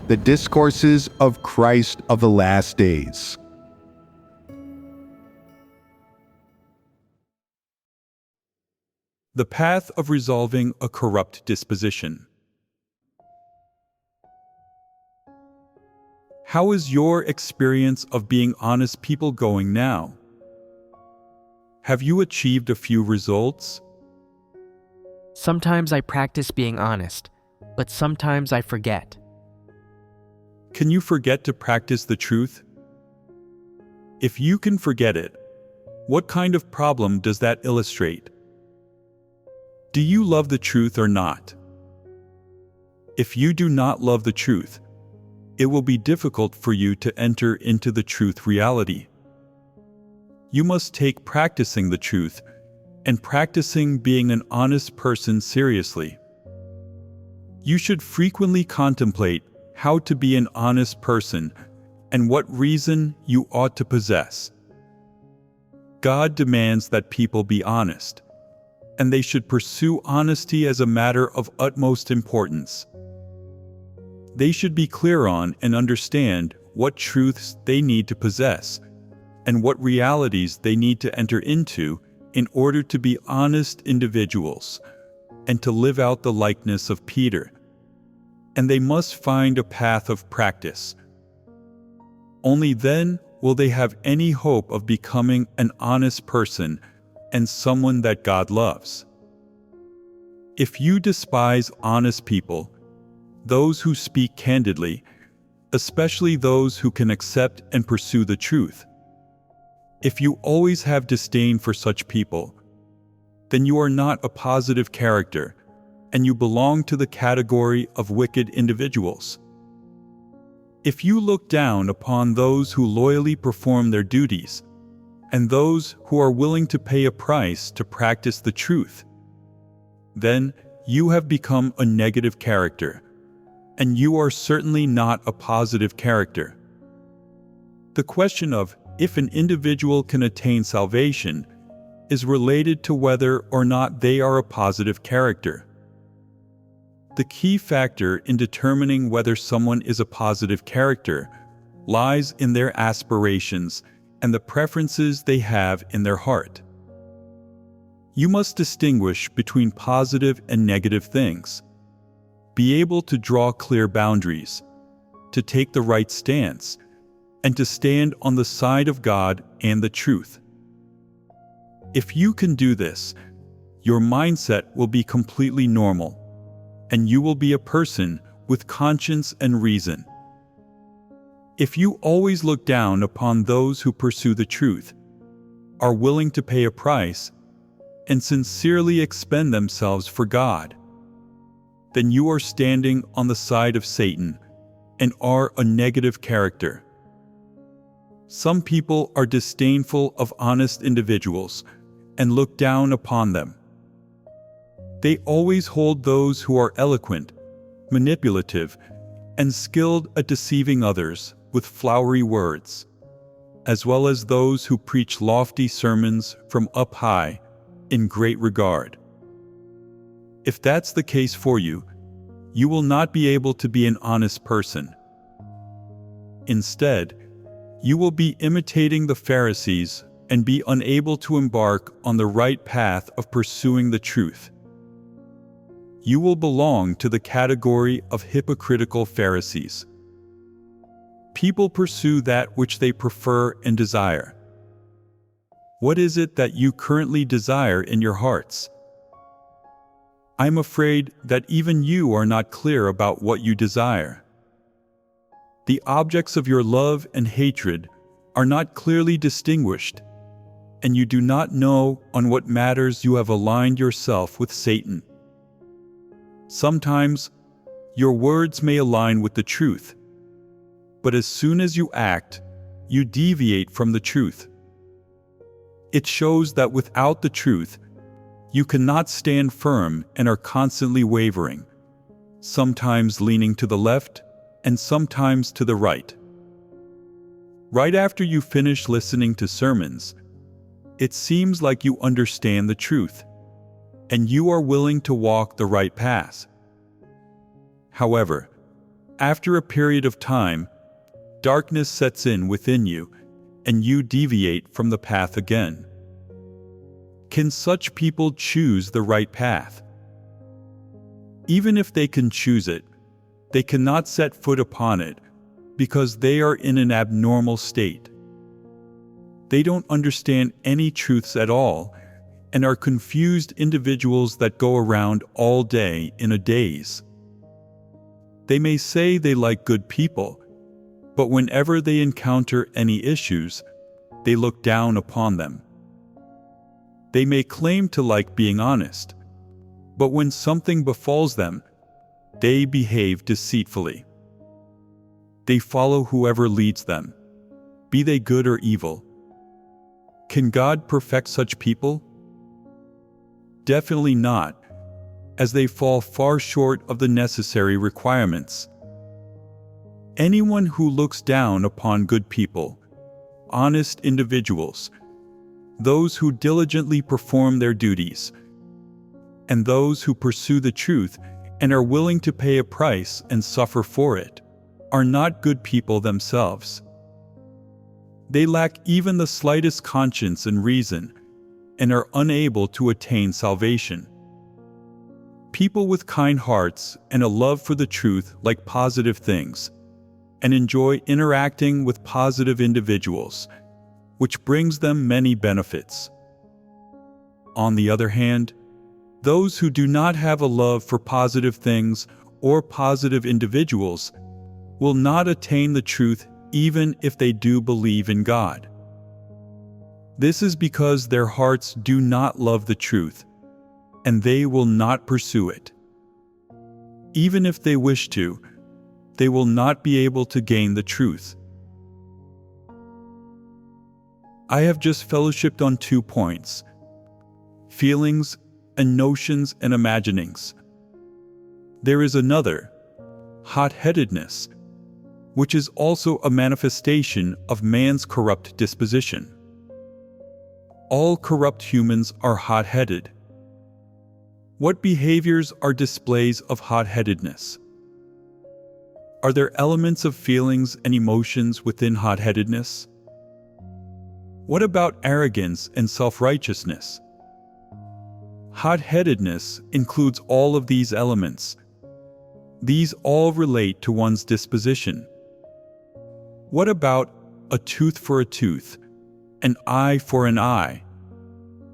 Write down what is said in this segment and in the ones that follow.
The Discourses of Christ of the Last Days. The path of resolving a corrupt disposition. How is your experience of being honest people going now? Have you achieved a few results? Sometimes I practice being honest, but sometimes I forget. Can you forget to practice the truth? If you can forget it, what kind of problem does that illustrate? Do you love the truth or not? If you do not love the truth, it will be difficult for you to enter into the truth reality. You must take practicing the truth and practicing being an honest person seriously. You should frequently contemplate how to be an honest person and what reason you ought to possess. God demands that people be honest, and they should pursue honesty as a matter of utmost importance. They should be clear on and understand what truths they need to possess and what realities they need to enter into in order to be honest individuals and to live out the likeness of Peter. And they must find a path of practice. Only then will they have any hope of becoming an honest person and someone that God loves. If you despise honest people, those who speak candidly, especially those who can accept and pursue the truth, if you always have disdain for such people, then you are not a positive character, and you belong to the category of wicked individuals. If you look down upon those who loyally perform their duties, and those who are willing to pay a price to practice the truth, then you have become a negative character, and you are certainly not a positive character. The question of if an individual can attain salvation is related to whether or not they are a positive character. The key factor in determining whether someone is a positive character lies in their aspirations and the preferences they have in their heart. You must distinguish between positive and negative things, be able to draw clear boundaries, to take the right stance, and to stand on the side of God and the truth. If you can do this, your mindset will be completely normal, and you will be a person with conscience and reason. If you always look down upon those who pursue the truth, are willing to pay a price, and sincerely expend themselves for God, then you are standing on the side of Satan and are a negative character. Some people are disdainful of honest individuals and look down upon them. They always hold those who are eloquent, manipulative, and skilled at deceiving others with flowery words, as well as those who preach lofty sermons from up high in great regard. If that's the case for you, you will not be able to be an honest person. Instead, you will be imitating the Pharisees and be unable to embark on the right path of pursuing the truth. You will belong to the category of hypocritical Pharisees. People pursue that which they prefer and desire. What is it that you currently desire in your hearts? I'm afraid that even you are not clear about what you desire. The objects of your love and hatred are not clearly distinguished, and you do not know on what matters you have aligned yourself with Satan. Sometimes, your words may align with the truth, but as soon as you act, you deviate from the truth. It shows that without the truth, you cannot stand firm and are constantly wavering, sometimes leaning to the left and sometimes to the right. Right after you finish listening to sermons, it seems like you understand the truth, and you are willing to walk the right path. However, After a period of time, darkness sets in within you, and you deviate from the path again. Can such people choose the right path? Even if they can choose it, they cannot set foot upon it because they are in an abnormal state. They don't understand any truths at all and are confused individuals that go around all day in a daze. They may say they like good people, but whenever they encounter any issues, they look down upon them. They may claim to like being honest, but when something befalls them, they behave deceitfully. They follow whoever leads them, be they good or evil. Can God perfect such people? Definitely not, as they fall far short of the necessary requirements. Anyone who looks down upon good people, honest individuals, those who diligently perform their duties, and those who pursue the truth and are willing to pay a price and suffer for it, are not good people themselves. They lack even the slightest conscience and reason, and are unable to attain salvation. People with kind hearts and a love for the truth like positive things, and enjoy interacting with positive individuals, which brings them many benefits. On the other hand, those who do not have a love for positive things or positive individuals will not attain the truth even if they do believe in God. This is because their hearts do not love the truth, and they will not pursue it. Even if they wish to, they will not be able to gain the truth. I have just fellowshipped on 2 points: feelings and notions and imaginings. There is another, hot-headedness, which is also a manifestation of man's corrupt disposition. All corrupt humans are hot-headed. What behaviors are displays of hot-headedness? Are there elements of feelings and emotions within hot-headedness? What about arrogance and self-righteousness? Hot-headedness includes all of these elements. These all relate to one's disposition. What about a tooth for a tooth, an eye for an eye?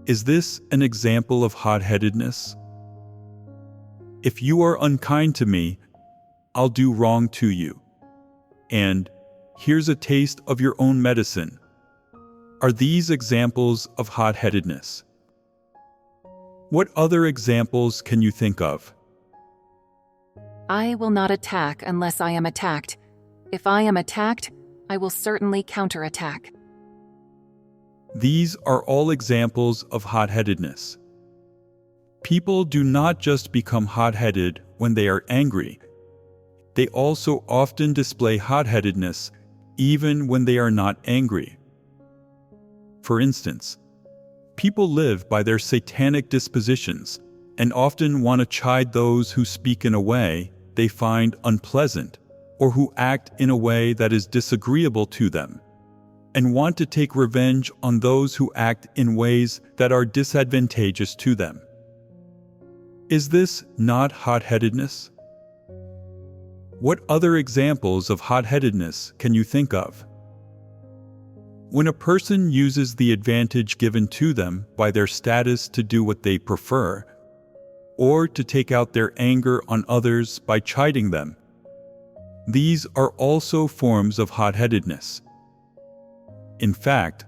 Is this an example of hot-headedness? If you are unkind to me, I'll do wrong to you. And here's a taste of your own medicine. Are these examples of hot-headedness? What other examples can you think of? I will not attack unless I am attacked. If I am attacked, I will certainly counterattack. These are all examples of hot-headedness. People do not just become hot-headed when they are angry. They also often display hot-headedness even when they are not angry. For instance, people live by their satanic dispositions and often want to chide those who speak in a way they find unpleasant or who act in a way that is disagreeable to them, and want to take revenge on those who act in ways that are disadvantageous to them. Is this not hot-headedness? What other examples of hot-headedness can you think of? When a person uses the advantage given to them by their status to do what they prefer, or to take out their anger on others by chiding them, these are also forms of hot-headedness. In fact,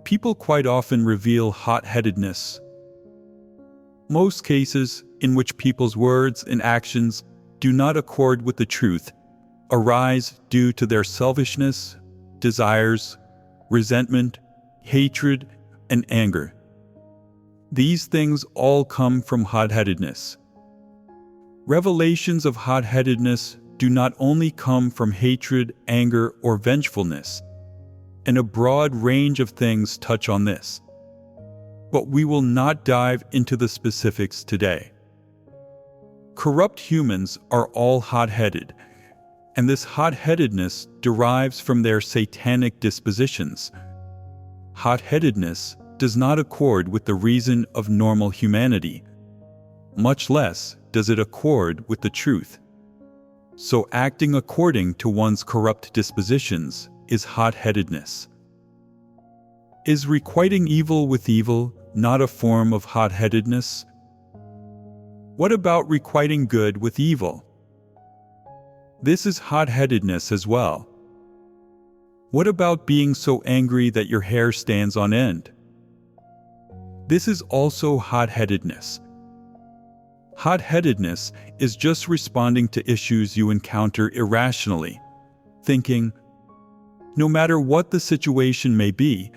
people quite often reveal hot-headedness. Most cases in which people's words and actions do not accord with the truth arise due to their selfishness, desires, resentment, hatred, and anger. These things all come from hot-headedness. Revelations of hot-headedness do not only come from hatred, anger, or vengefulness, and a broad range of things touch on this. But we will not dive into the specifics today. Corrupt humans are all hot-headed, and this hot-headedness derives from their satanic dispositions. Hot-headedness does not accord with the reason of normal humanity, much less does it accord with the truth. So acting according to one's corrupt dispositions is hot-headedness. Is requiting evil with evil not a form of hot-headedness? What about requiting good with evil? This is hot-headedness as well. What about being so angry that your hair stands on end? This is also hot-headedness. Hot-headedness is just responding to issues you encounter irrationally, thinking, no matter what the situation may be,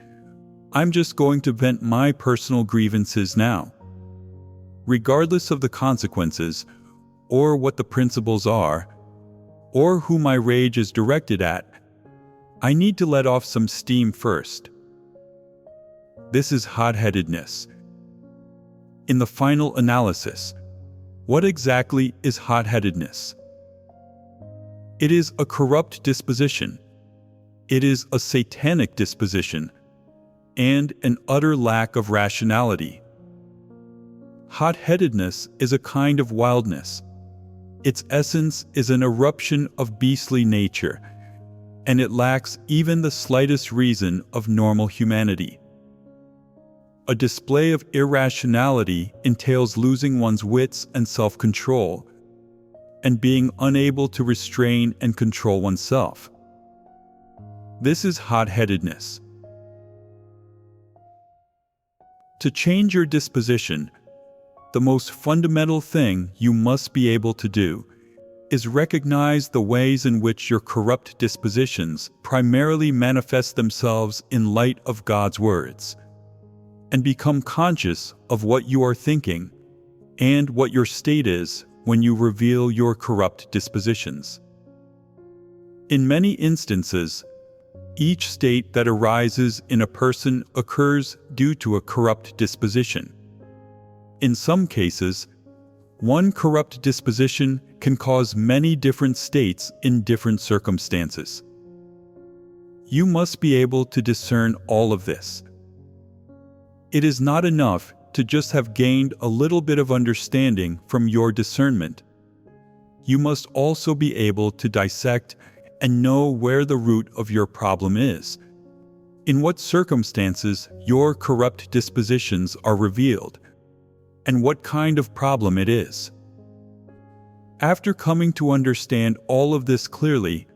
I'm just going to vent my personal grievances now. Regardless of the consequences, or what the principles are, or who my rage is directed at, I need to let off some steam first. This is hot-headedness. In the final analysis, what exactly is hot-headedness? It is a corrupt disposition. It is a satanic disposition, and an utter lack of rationality. Hot-headedness is a kind of wildness. Its essence is an eruption of beastly nature, and it lacks even the slightest reason of normal humanity. A display of irrationality entails losing one's wits and self-control, and being unable to restrain and control oneself. This is hot-headedness. To change your disposition, the most fundamental thing you must be able to do is recognize the ways in which your corrupt dispositions primarily manifest themselves in light of God's words, and become conscious of what you are thinking and what your state is when you reveal your corrupt dispositions. In many instances, each state that arises in a person occurs due to a corrupt disposition. In some cases, one corrupt disposition can cause many different states in different circumstances. You must be able to discern all of this. It is not enough to just have gained a little bit of understanding from your discernment. You must also be able to dissect and know where the root of your problem is, in what circumstances your corrupt dispositions are revealed, and what kind of problem it is. After coming to understand all of this clearly,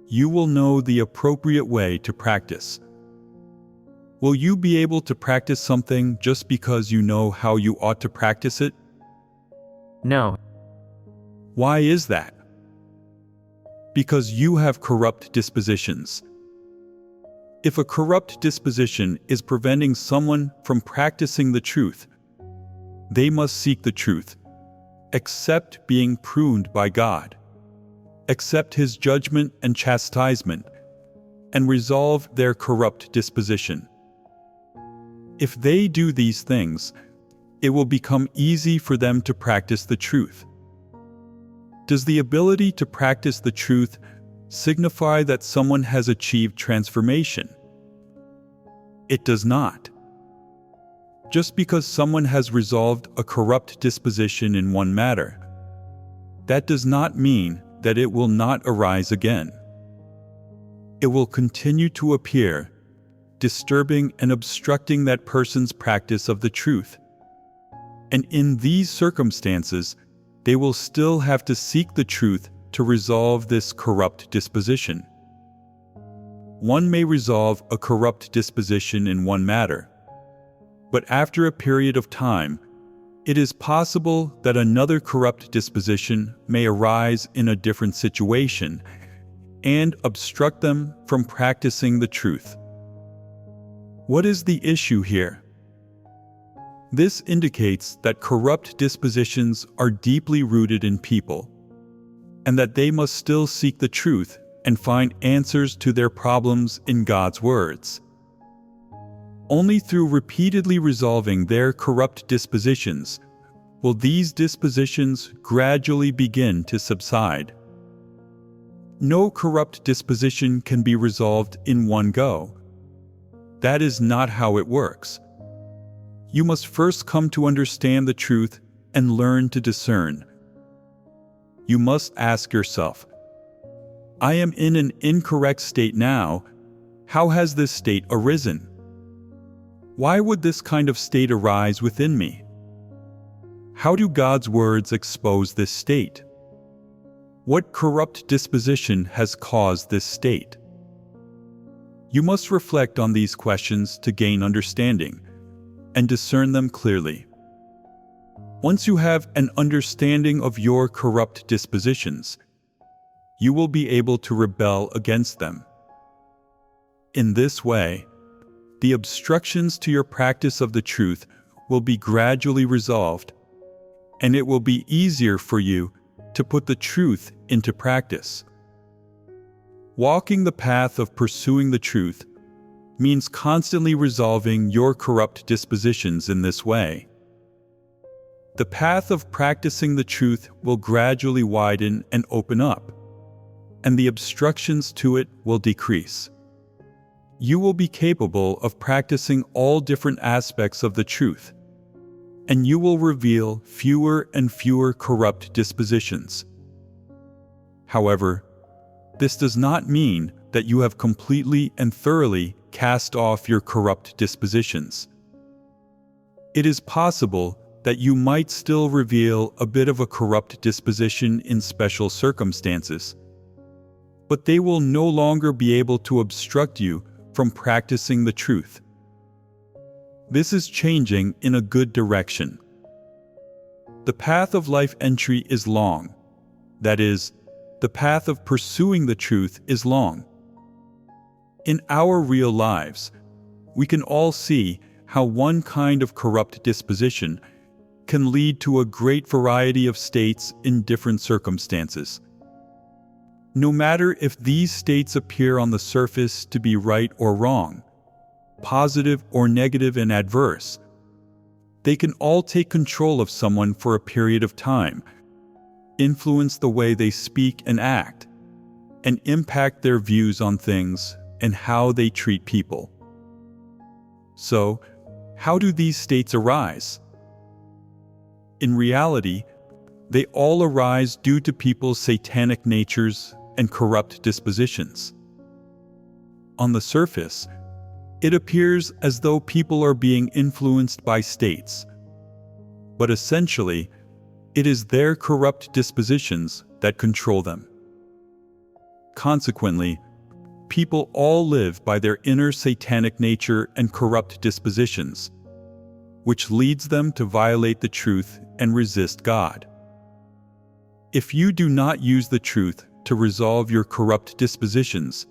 you will know the appropriate way to practice. Will you be able to practice something just because you know how you ought to practice it? No. Why is that? Because you have corrupt dispositions. If a corrupt disposition is preventing someone from practicing the truth, they must seek the truth, accept being pruned by God, accept His judgment and chastisement, and resolve their corrupt disposition. If they do these things, it will become easy for them to practice the truth. Does the ability to practice the truth signify that someone has achieved transformation? It does not. Just because someone has resolved a corrupt disposition in one matter, that does not mean that it will not arise again. It will continue to appear, disturbing and obstructing that person's practice of the truth. And in these circumstances, they will still have to seek the truth to resolve this corrupt disposition. One may resolve a corrupt disposition in one matter, but after a period of time, it is possible that another corrupt disposition may arise in a different situation and obstruct them from practicing the truth. What is the issue here? This indicates that corrupt dispositions are deeply rooted in people, and that they must still seek the truth and find answers to their problems in God's words. Only through repeatedly resolving their corrupt dispositions will these dispositions gradually begin to subside. No corrupt disposition can be resolved in one go. That is not how it works. You must first come to understand the truth and learn to discern. You must ask yourself, I am in an incorrect state now. How has this state arisen? Why would this kind of state arise within me? How do God's words expose this state? What corrupt disposition has caused this state? You must reflect on these questions to gain understanding and discern them clearly. Once you have an understanding of your corrupt dispositions, you will be able to rebel against them. In this way, the obstructions to your practice of the truth will be gradually resolved, and it will be easier for you to put the truth into practice. Walking the path of pursuing the truth means constantly resolving your corrupt dispositions in this way. The path of practicing the truth will gradually widen and open up, and the obstructions to it will decrease. You will be capable of practicing all different aspects of the truth, and you will reveal fewer and fewer corrupt dispositions. However, this does not mean that you have completely and thoroughly cast off your corrupt dispositions. It is possible that you might still reveal a bit of a corrupt disposition in special circumstances, but they will no longer be able to obstruct you from practicing the truth. This is changing in a good direction. The path of life entry is long. That is, the path of pursuing the truth is long. In our real lives, we can all see how one kind of corrupt disposition can lead to a great variety of states in different circumstances. No matter if these states appear on the surface to be right or wrong, positive or negative and adverse, they can all take control of someone for a period of time, influence the way they speak and act, and impact their views on things and how they treat people. So, how do these states arise? In reality, they all arise due to people's satanic natures and corrupt dispositions. On the surface, it appears as though people are being influenced by states, but essentially, it is their corrupt dispositions that control them. Consequently, people all live by their inner satanic nature and corrupt dispositions, which leads them to violate the truth and resist God. If you do not use the truth to resolve your corrupt dispositions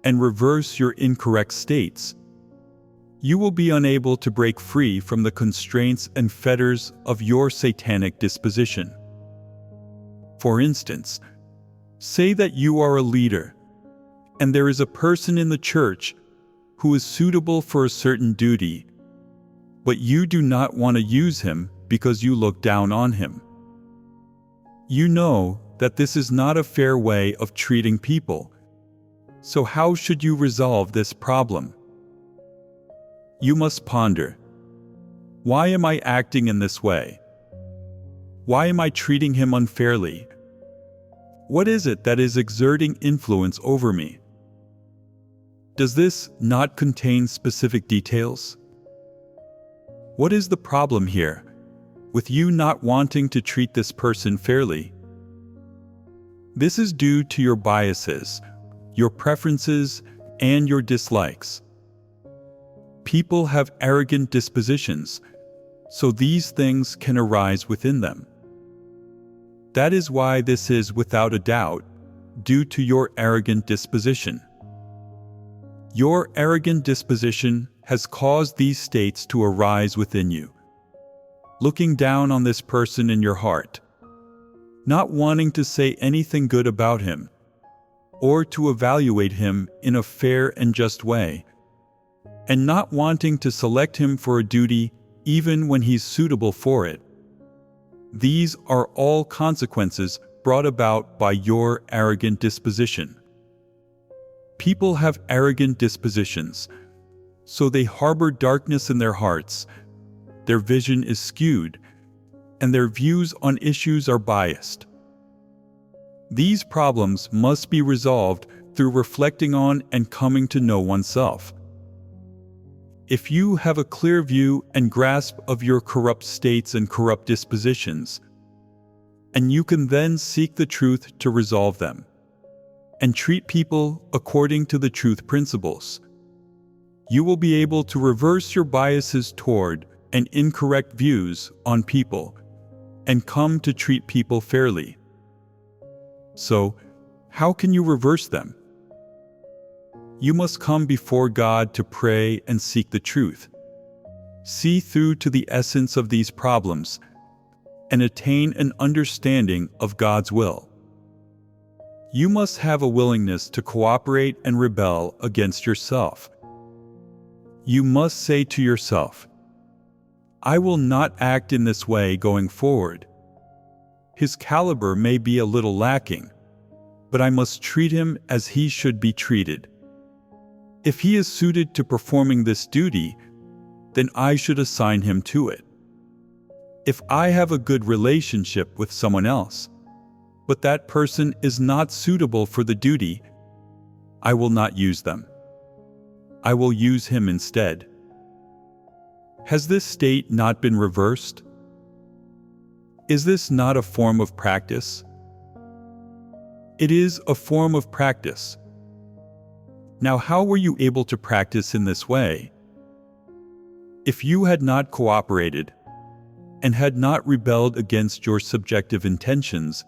and reverse your incorrect states, you will be unable to break free from the constraints and fetters of your satanic disposition. For instance, say that you are a leader, and there is a person in the church who is suitable for a certain duty, but you do not want to use him because you look down on him. You know that this is not a fair way of treating people, so how should you resolve this problem? You must ponder, why am I acting in this way? Why am I treating him unfairly? What is it that is exerting influence over me? Does this not contain specific details? What is the problem here, with you not wanting to treat this person fairly? This is due to your biases, your preferences, and your dislikes. People have arrogant dispositions, so these things can arise within them. That is why this is, without a doubt, due to your arrogant disposition. Your arrogant disposition has caused these states to arise within you. Looking down on this person in your heart, not wanting to say anything good about him, or to evaluate him in a fair and just way, and not wanting to select him for a duty even when he's suitable for it. These are all consequences brought about by your arrogant disposition. People have arrogant dispositions, so they harbor darkness in their hearts, their vision is skewed, and their views on issues are biased. These problems must be resolved through reflecting on and coming to know oneself. If you have a clear view and grasp of your corrupt states and corrupt dispositions, and you can then seek the truth to resolve them, and treat people according to the truth principles, you will be able to reverse your biases toward and incorrect views on people, and come to treat people fairly. So, how can you reverse them? You must come before God to pray and seek the truth. See through to the essence of these problems and attain an understanding of God's will. You must have a willingness to cooperate and rebel against yourself. You must say to yourself, I will not act in this way going forward. His caliber may be a little lacking, but I must treat him as he should be treated. If he is suited to performing this duty, then I should assign him to it. If I have a good relationship with someone else, but that person is not suitable for the duty, I will not use them. I will use him instead. Has this state not been reversed? Is this not a form of practice? It is a form of practice. Now, how were you able to practice in this way? If you had not cooperated and had not rebelled against your subjective intentions,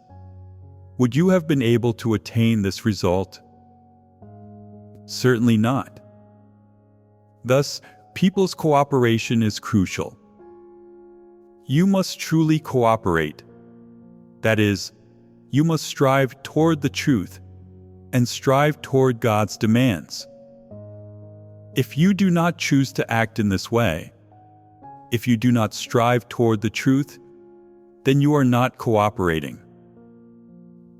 would you have been able to attain this result? Certainly not. Thus, people's cooperation is crucial. You must truly cooperate. That is, you must strive toward the truth and strive toward God's demands. If you do not choose to act in this way, if you do not strive toward the truth, then you are not cooperating.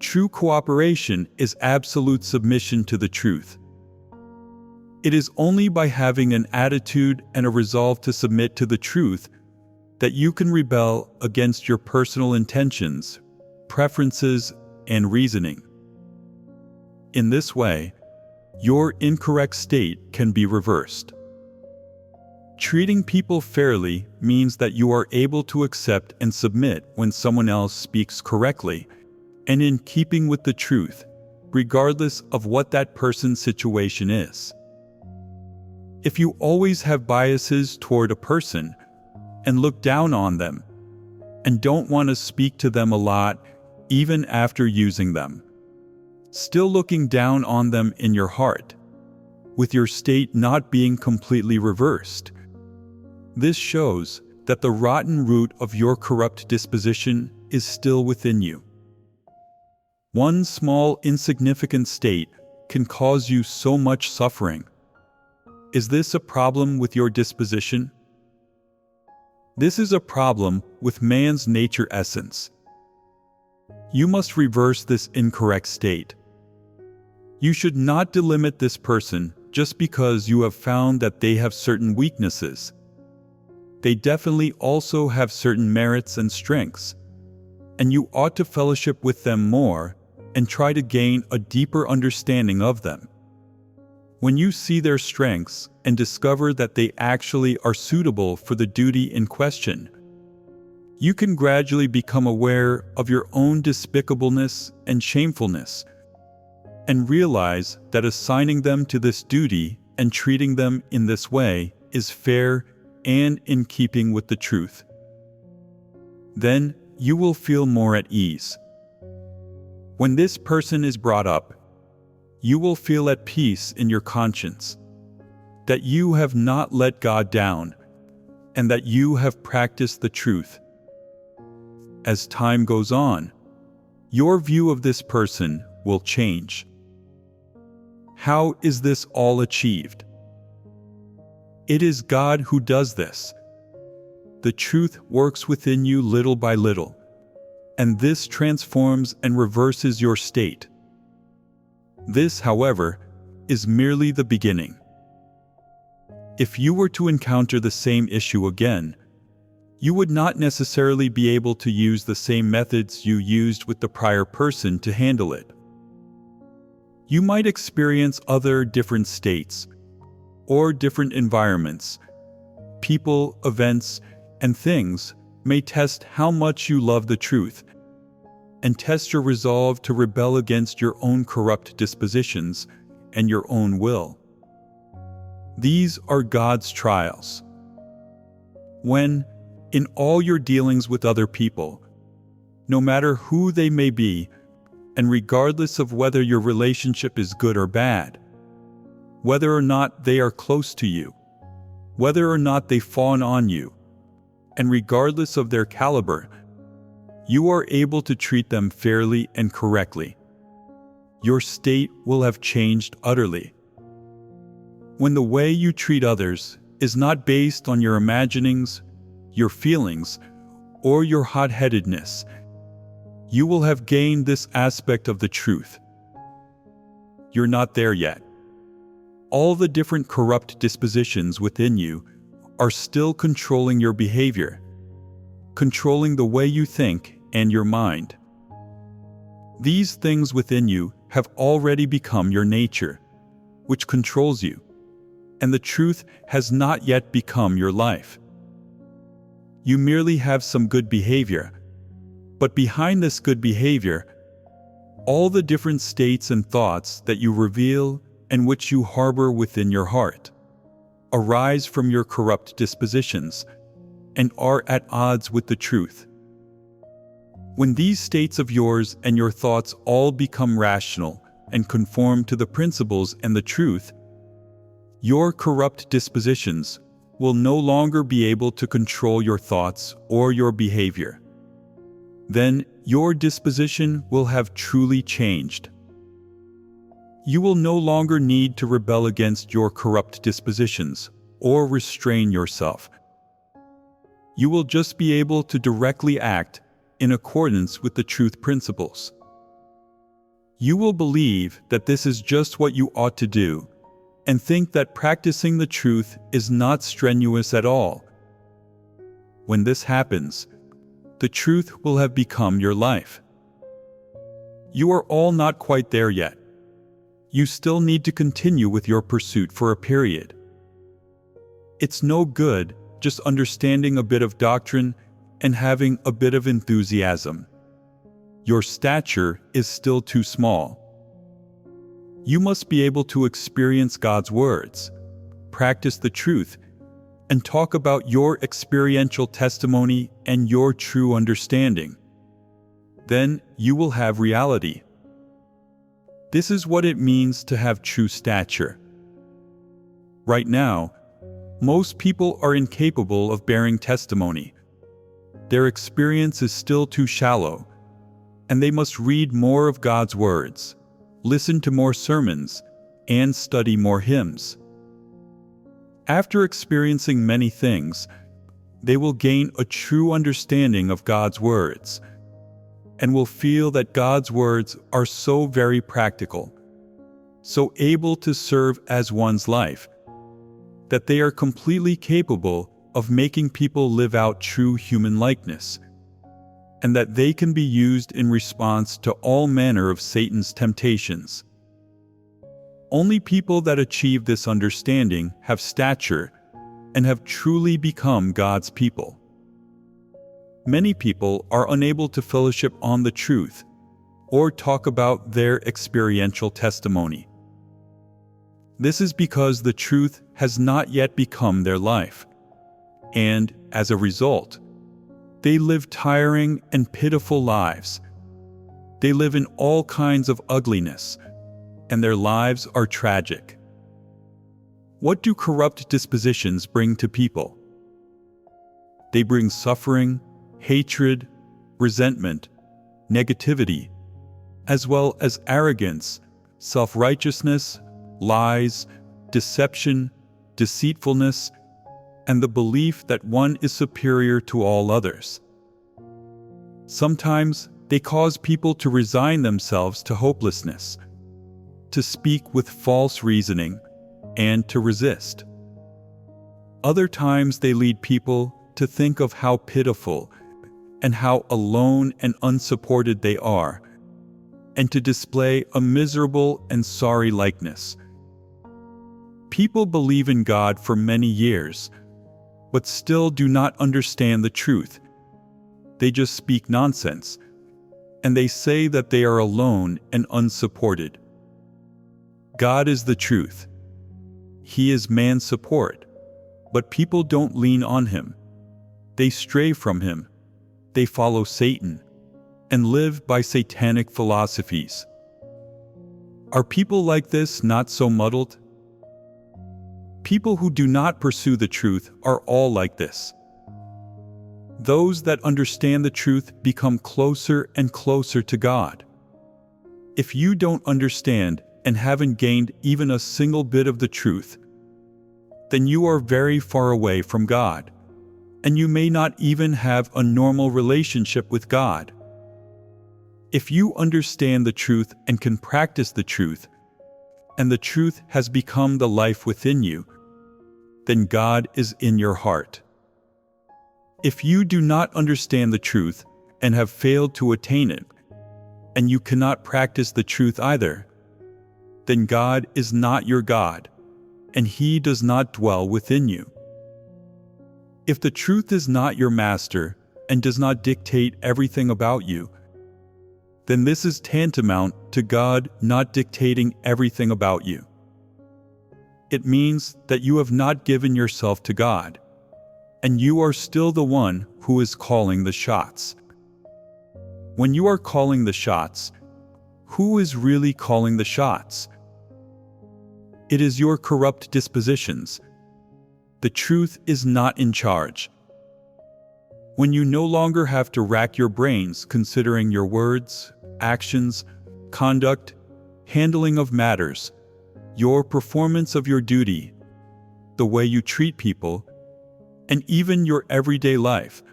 True cooperation is absolute submission to the truth. It is only by having an attitude and a resolve to submit to the truth that you can rebel against your personal intentions, preferences, and reasoning. In this way, your incorrect state can be reversed. Treating people fairly means that you are able to accept and submit when someone else speaks correctly and in keeping with the truth, regardless of what that person's situation is. If you always have biases toward a person and look down on them and don't want to speak to them a lot even after using them, still looking down on them in your heart, with your state not being completely reversed, this shows that the rotten root of your corrupt disposition is still within you. One small insignificant state can cause you so much suffering. Is this a problem with your disposition? This is a problem with man's nature essence. You must reverse this incorrect state. You should not delimit this person just because you have found that they have certain weaknesses. They definitely also have certain merits and strengths, and you ought to fellowship with them more and try to gain a deeper understanding of them. When you see their strengths and discover that they actually are suitable for the duty in question, you can gradually become aware of your own despicableness and shamefulness, and realize that assigning them to this duty and treating them in this way is fair and in keeping with the truth. Then you will feel more at ease. When this person is brought up, you will feel at peace in your conscience, that you have not let God down, and that you have practiced the truth. As time goes on, your view of this person will change. How is this all achieved? It is God who does this. The truth works within you little by little, and this transforms and reverses your state. This, however, is merely the beginning. If you were to encounter the same issue again, you would not necessarily be able to use the same methods you used with the prior person to handle it. You might experience other different states, or different environments. People, events, and things may test how much you love the truth, and test your resolve to rebel against your own corrupt dispositions and your own will. These are God's trials. When, in all your dealings with other people, no matter who they may be, and regardless of whether your relationship is good or bad, whether or not they are close to you, whether or not they fawn on you, and regardless of their caliber, you are able to treat them fairly and correctly. Your state will have changed utterly. When the way you treat others is not based on your imaginings, your feelings, or your hot-headedness, you will have gained this aspect of the truth. You're not there yet. All the different corrupt dispositions within you are still controlling your behavior, controlling the way you think and your mind. These things within you have already become your nature, which controls you, and the truth has not yet become your life. You merely have some good behavior, but behind this good behavior, all the different states and thoughts that you reveal and which you harbor within your heart arise from your corrupt dispositions and are at odds with the truth. When these states of yours and your thoughts all become rational and conform to the principles and the truth, your corrupt dispositions will no longer be able to control your thoughts or your behavior. Then your disposition will have truly changed. You will no longer need to rebel against your corrupt dispositions or restrain yourself. You will just be able to directly act in accordance with the truth principles. You will believe that this is just what you ought to do, and think that practicing the truth is not strenuous at all. When this happens, the truth will have become your life. You are all not quite there yet. You still need to continue with your pursuit for a period. It's no good just understanding a bit of doctrine and having a bit of enthusiasm. Your stature is still too small. You must be able to experience God's words, practice the truth, and talk about your experiential testimony and your true understanding. Then you will have reality. This is what it means to have true stature. Right now, most people are incapable of bearing testimony. Their experience is still too shallow, and they must read more of God's words, listen to more sermons, and study more hymns. After experiencing many things, they will gain a true understanding of God's words, and will feel that God's words are so very practical, so able to serve as one's life, that they are completely capable of making people live out true human likeness, and that they can be used in response to all manner of Satan's temptations. Only people that achieve this understanding have stature and have truly become God's people. Many people are unable to fellowship on the truth or talk about their experiential testimony. This is because the truth has not yet become their life, and as a result, they live tiring and pitiful lives. They live in all kinds of ugliness, and their lives are tragic. What do corrupt dispositions bring to people? They bring suffering, hatred, resentment, negativity, as well as arrogance, self-righteousness, lies, deception, deceitfulness, and the belief that one is superior to all others. Sometimes they cause people to resign themselves to hopelessness, to speak with false reasoning, and to resist. Other times they lead people to think of how pitiful and how alone and unsupported they are, and to display a miserable and sorry likeness. People believe in God for many years, but still do not understand the truth. They just speak nonsense, and they say that they are alone and unsupported. God is the truth. He is man's support, but people don't lean on him. They stray from him. They follow Satan and live by satanic philosophies. Are people like this not so muddled? People who do not pursue the truth are all like this. Those that understand the truth become closer and closer to God. If you don't understand and haven't gained even a single bit of the truth, then you are very far away from God, and you may not even have a normal relationship with God. If you understand the truth and can practice the truth, and the truth has become the life within you, then God is in your heart. If you do not understand the truth and have failed to attain it, and you cannot practice the truth either, then God is not your God, and He does not dwell within you. If the truth is not your master and does not dictate everything about you, then this is tantamount to God not dictating everything about you. It means that you have not given yourself to God, and you are still the one who is calling the shots. When you are calling the shots, who is really calling the shots? It is your corrupt dispositions. The truth is not in charge. When you no longer have to rack your brains considering your words, actions, conduct, handling of matters, your performance of your duty, the way you treat people, and even your everyday life,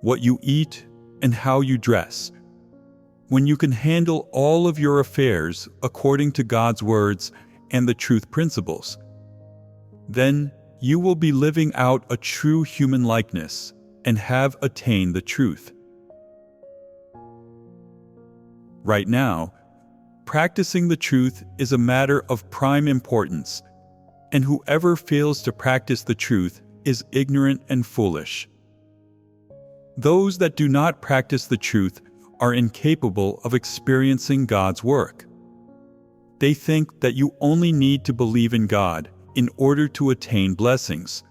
what you eat and how you dress. When you can handle all of your affairs according to God's words and the truth principles, then you will be living out a true human likeness and have attained the truth. Right now, practicing the truth is a matter of prime importance, and whoever fails to practice the truth is ignorant and foolish. Those that do not practice the truth are incapable of experiencing God's work. They think that you only need to believe in God in order to attain blessings,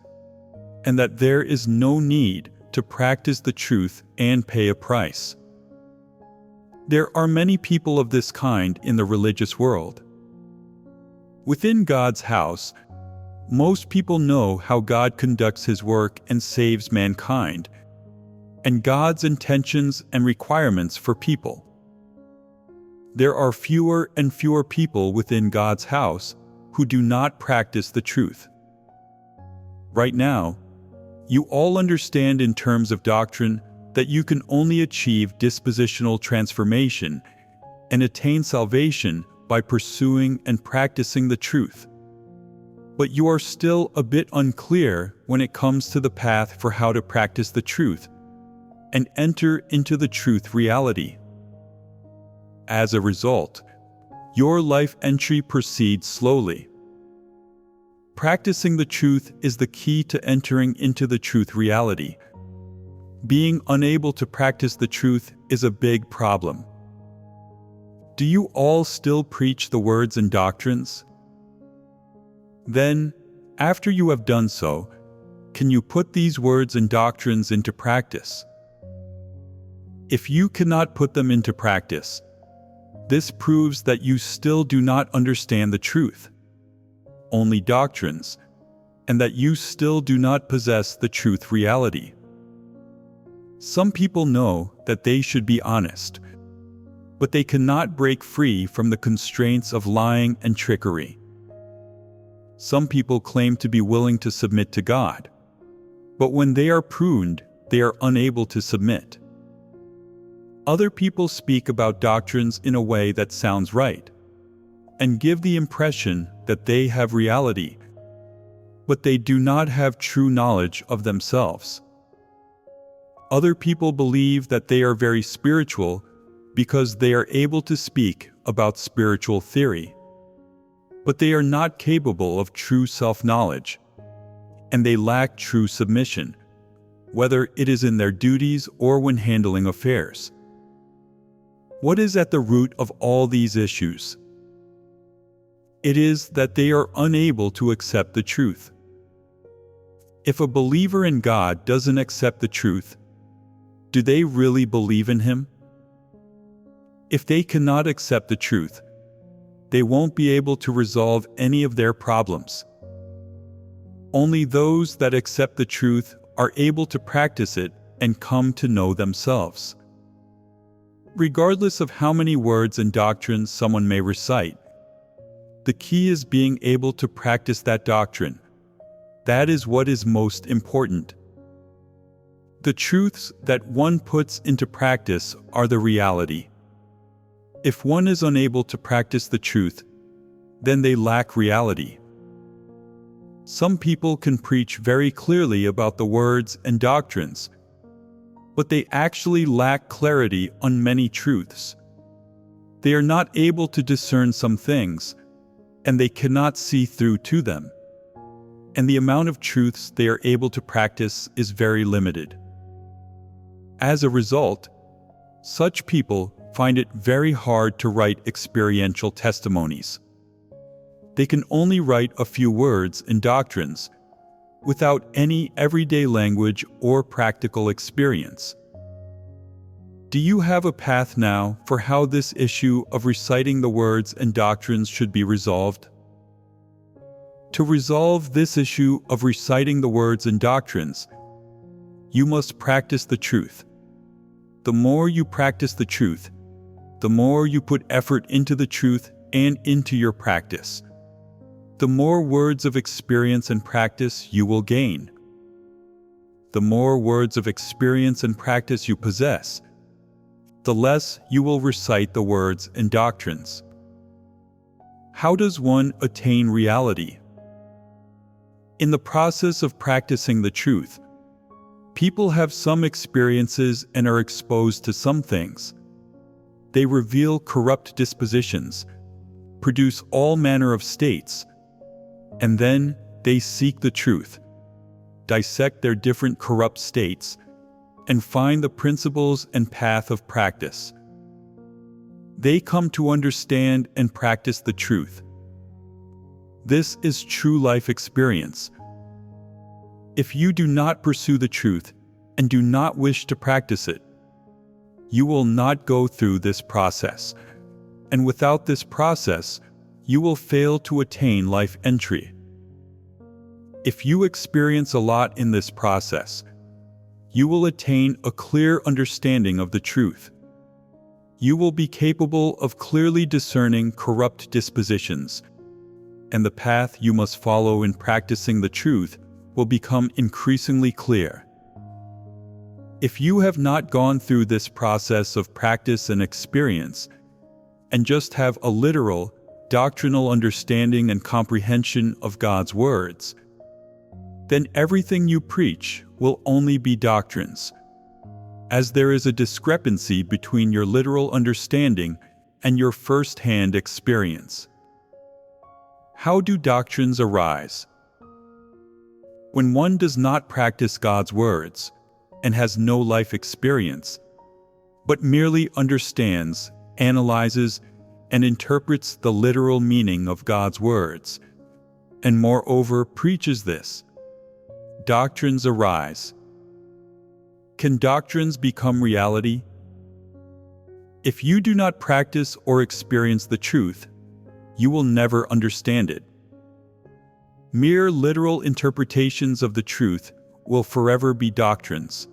and that there is no need to practice the truth and pay a price. There are many people of this kind in the religious world. Within God's house, most people know how God conducts His work and saves mankind, and God's intentions and requirements for people. There are fewer and fewer people within God's house who do not practice the truth. Right now, you all understand in terms of doctrine that you can only achieve dispositional transformation and attain salvation by pursuing and practicing the truth. But you are still a bit unclear when it comes to the path for how to practice the truth and enter into the truth reality. As a result, your life entry proceeds slowly. Practicing the truth is the key to entering into the truth reality. Being unable to practice the truth is a big problem. Do you all still preach the words and doctrines? Then, after you have done so, can you put these words and doctrines into practice? If you cannot put them into practice, this proves that you still do not understand the truth, only doctrines, and that you still do not possess the truth reality. Some people know that they should be honest, but they cannot break free from the constraints of lying and trickery. Some people claim to be willing to submit to God, but when they are pruned, they are unable to submit. Other people speak about doctrines in a way that sounds right, and give the impression that they have reality, but they do not have true knowledge of themselves. Other people believe that they are very spiritual because they are able to speak about spiritual theory, but they are not capable of true self-knowledge, and they lack true submission, whether it is in their duties or when handling affairs. What is at the root of all these issues? It is that they are unable to accept the truth. If a believer in God doesn't accept the truth, do they really believe in Him? If they cannot accept the truth, they won't be able to resolve any of their problems. Only those that accept the truth are able to practice it and come to know themselves. Regardless of how many words and doctrines someone may recite, the key is being able to practice that doctrine. That is what is most important. The truths that one puts into practice are the reality. If one is unable to practice the truth, then they lack reality. Some people can preach very clearly about the words and doctrines, but they actually lack clarity on many truths. They are not able to discern some things, and they cannot see through to them. And the amount of truths they are able to practice is very limited. As a result, such people find it very hard to write experiential testimonies. They can only write a few words and doctrines without any everyday language or practical experience. Do you have a path now for how this issue of reciting the words and doctrines should be resolved? To resolve this issue of reciting the words and doctrines, you must practice the truth. The more you practice the truth, the more you put effort into the truth and into your practice, the more words of experience and practice you will gain. The more words of experience and practice you possess, the less you will recite the words and doctrines. How does one attain reality? In the process of practicing the truth, people have some experiences and are exposed to some things. They reveal corrupt dispositions, produce all manner of states, and then they seek the truth, dissect their different corrupt states, and find the principles and path of practice. They come to understand and practice the truth. This is true life experience. If you do not pursue the truth and do not wish to practice it, you will not go through this process, and without this process, you will fail to attain life entry. If you experience a lot in this process, you will attain a clear understanding of the truth. You will be capable of clearly discerning corrupt dispositions, and the path you must follow in practicing the truth will become increasingly clear. If you have not gone through this process of practice and experience, and just have a literal, doctrinal understanding and comprehension of God's words, then everything you preach will only be doctrines, as there is a discrepancy between your literal understanding and your first-hand experience. How do doctrines arise? When one does not practice God's words and has no life experience, but merely understands, analyzes, and interprets the literal meaning of God's words, and moreover preaches this, doctrines arise. Can doctrines become reality? If you do not practice or experience the truth, you will never understand it. Mere literal interpretations of the truth will forever be doctrines.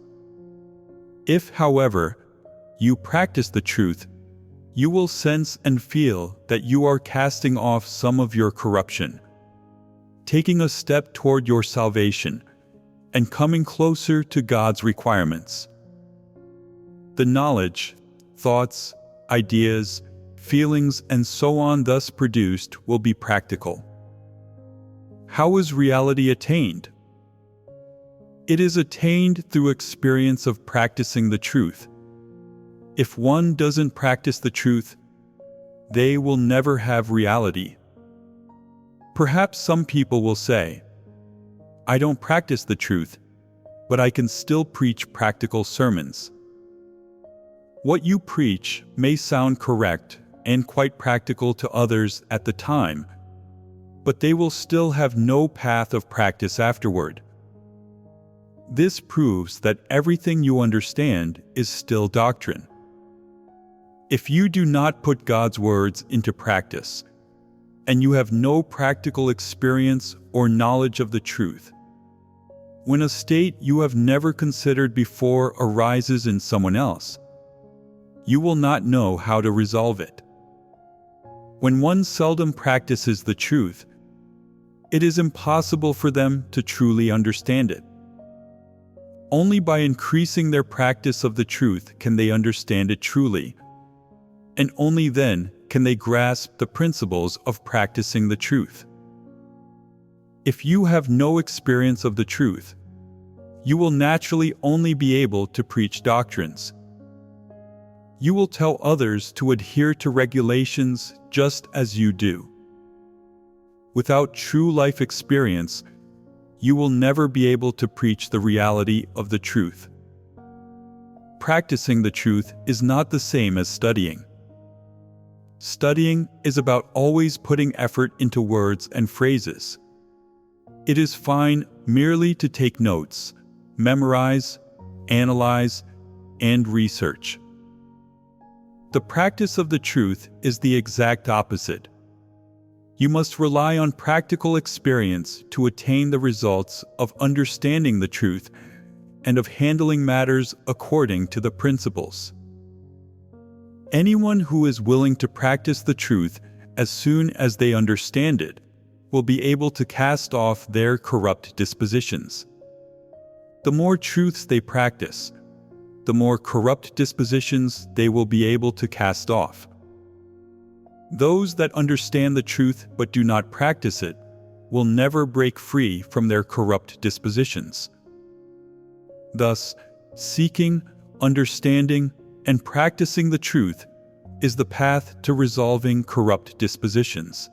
If, however, you practice the truth, you will sense and feel that you are casting off some of your corruption, taking a step toward your salvation, and coming closer to God's requirements. The knowledge, thoughts, ideas, feelings, and so on thus produced will be practical. How is reality attained? It is attained through experience of practicing the truth. If one doesn't practice the truth, they will never have reality. Perhaps some people will say, "I don't practice the truth, but I can still preach practical sermons." What you preach may sound correct and quite practical to others at the time, but they will still have no path of practice afterward. This proves that everything you understand is still doctrine. If you do not put God's words into practice, and you have no practical experience or knowledge of the truth, when a state you have never considered before arises in someone else, you will not know how to resolve it. When one seldom practices the truth, it is impossible for them to truly understand it. Only by increasing their practice of the truth can they understand it truly, and only then can they grasp the principles of practicing the truth. If you have no experience of the truth, you will naturally only be able to preach doctrines. You will tell others to adhere to regulations just as you do. Without true life experience, you will never be able to preach the reality of the truth. Practicing the truth is not the same as studying. Studying is about always putting effort into words and phrases. It is fine merely to take notes, memorize, analyze, and research. The practice of the truth is the exact opposite. You must rely on practical experience to attain the results of understanding the truth and of handling matters according to the principles. Anyone who is willing to practice the truth as soon as they understand it will be able to cast off their corrupt dispositions. The more truths they practice, the more corrupt dispositions they will be able to cast off. Those that understand the truth but do not practice it will never break free from their corrupt dispositions. Thus, seeking, understanding, and practicing the truth is the path to resolving corrupt dispositions.